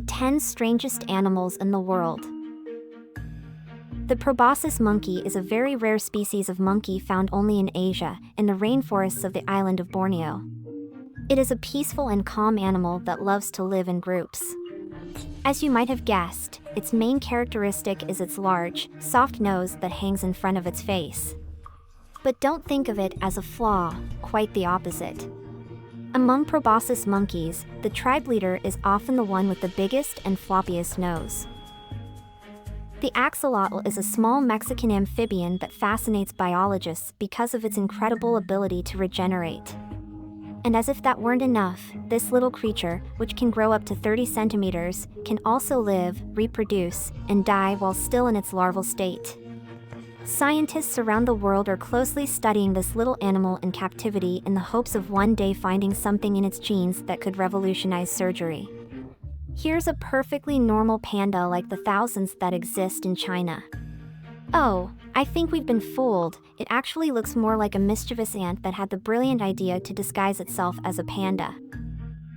The 10 strangest animals in the world. The Proasus monkey is a very rare species of monkey found only in Asia, in the rainforests of the island of Borneo. It is a peaceful and calm animal that loves to live in groups. As you might have guessed, its main characteristic is its large, soft nose that hangs in front of its face. But don't think of it as a flaw, quite the opposite. Among Proasus monkeys, the tribe leader is often the one with the biggest and floppiest nose. The axolotl is a small Mexican amphibian that fascinates biologists because of its incredible ability to regenerate. And as if that weren't enough, this little creature, which can grow up to 30 centimeters, can also live, reproduce, and die while still in its larval state. Scientists around the world are closely studying this little animal in captivity in the hopes of one day finding something in its genes that could revolutionize surgery. Here's a perfectly normal panda like the thousands that exist in China. Oh, I think we've been fooled. It actually looks more like a mischievous ant that had the brilliant idea to disguise itself as a panda.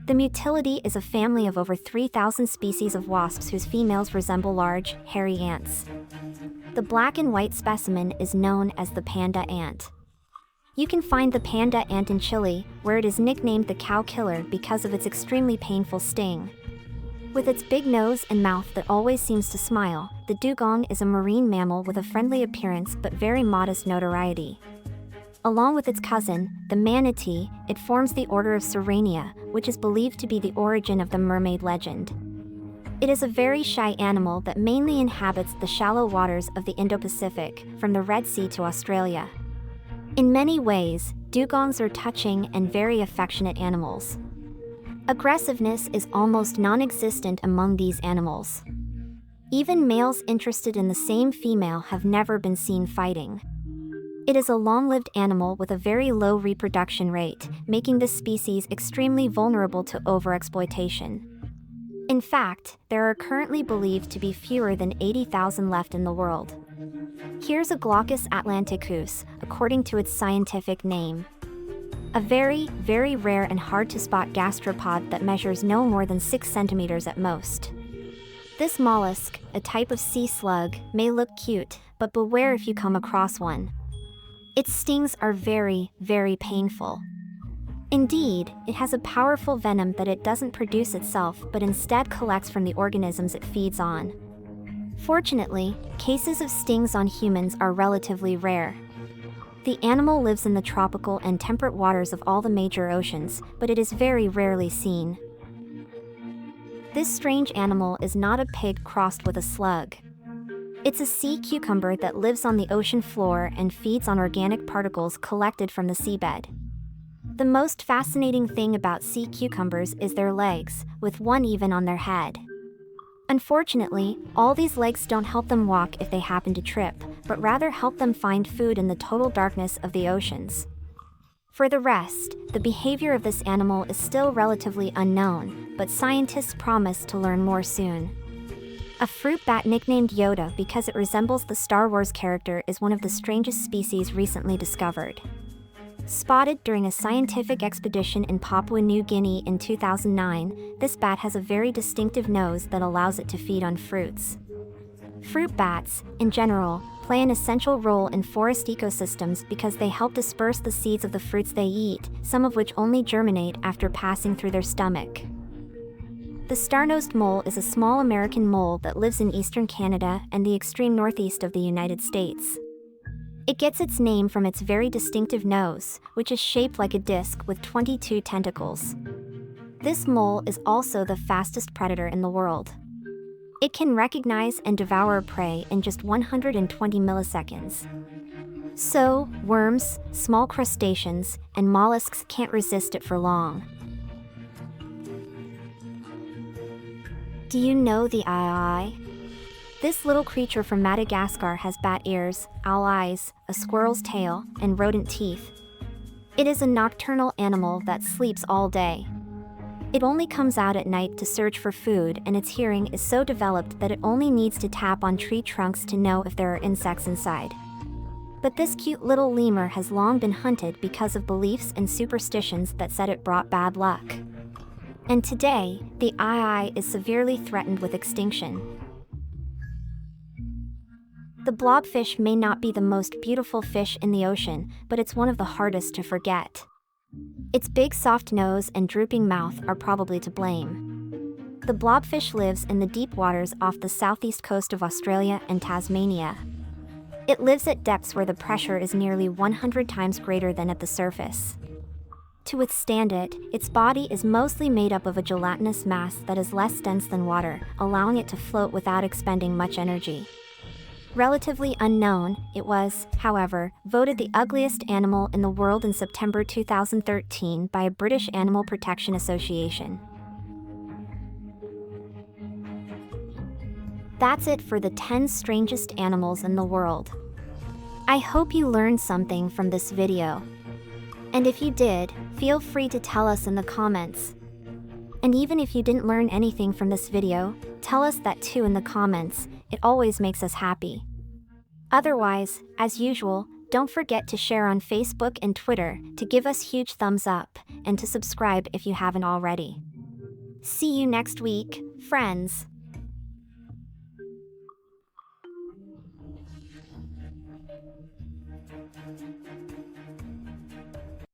The Mutility is a family of over 3,000 species of wasps whose females resemble large, hairy ants. The black and white specimen is known as the Panda Ant. You can find the Panda Ant in Chile, where it is nicknamed the cow killer because of its extremely painful sting. With its big nose and mouth that always seems to smile, the dugong is a marine mammal with a friendly appearance but very modest notoriety. Along with its cousin, the manatee, it forms the order of Sirenia, which is believed to be the origin of the mermaid legend. It is a very shy animal that mainly inhabits the shallow waters of the Indo-Pacific, from the Red Sea to Australia. In many ways, dugongs are touching and very affectionate animals. Aggressiveness is almost non-existent among these animals. Even males interested in the same female have never been seen fighting. It is a long-lived animal with a very low reproduction rate, making this species extremely vulnerable to overexploitation. In fact, there are currently believed to be fewer than 80,000 left in the world. Here's a Glaucus Atlanticus, according to its scientific name. A very, very rare and hard-to-spot gastropod that measures no more than 6 centimeters at most. This mollusk, a type of sea slug, may look cute, but beware if you come across one. Its stings are very, very painful. Indeed, it has a powerful venom that it doesn't produce itself but instead collects from the organisms it feeds on. Fortunately, cases of stings on humans are relatively rare. The animal lives in the tropical and temperate waters of all the major oceans, but it is very rarely seen. This strange animal is not a pig crossed with a slug. It's a sea cucumber that lives on the ocean floor and feeds on organic particles collected from the seabed. The most fascinating thing about sea cucumbers is their legs, with one even on their head. Unfortunately, all these legs don't help them walk if they happen to trip, but rather help them find food in the total darkness of the oceans. For the rest, the behavior of this animal is still relatively unknown, but scientists promise to learn more soon. A fruit bat nicknamed Yoda because it resembles the Star Wars character is one of the strangest species recently discovered. Spotted during a scientific expedition in Papua New Guinea in 2009, this bat has a very distinctive nose that allows it to feed on fruits. Fruit bats, in general, play an essential role in forest ecosystems because they help disperse the seeds of the fruits they eat, some of which only germinate after passing through their stomach. The star-nosed mole is a small American mole that lives in eastern Canada and the extreme northeast of the United States. It gets its name from its very distinctive nose, which is shaped like a disc with 22 tentacles. This mole is also the fastest predator in the world. It can recognize and devour prey in just 120 milliseconds. So, worms, small crustaceans, and mollusks can't resist it for long. Do you know the eye? This little creature from Madagascar has bat ears, owl eyes, a squirrel's tail, and rodent teeth. It is a nocturnal animal that sleeps all day. It only comes out at night to search for food, and its hearing is so developed that it only needs to tap on tree trunks to know if there are insects inside. But this cute little lemur has long been hunted because of beliefs and superstitions that said it brought bad luck. And today, the ii is severely threatened with extinction. The blobfish may not be the most beautiful fish in the ocean, but it's one of the hardest to forget. Its big soft nose and drooping mouth are probably to blame. The blobfish lives in the deep waters off the southeast coast of Australia and Tasmania. It lives at depths where the pressure is nearly 100 times greater than at the surface. To withstand it, its body is mostly made up of a gelatinous mass that is less dense than water, allowing it to float without expending much energy. Relatively unknown, it was, however, voted the ugliest animal in the world in September 2013 by a British Animal Protection Association. That's it for the 10 strangest animals in the world. I hope you learned something from this video. And if you did, feel free to tell us in the comments. And even if you didn't learn anything from this video, tell us that too in the comments. It always makes us happy. Otherwise, as usual, don't forget to share on Facebook and Twitter to give us huge thumbs up, and to subscribe if you haven't already. See you next week, friends.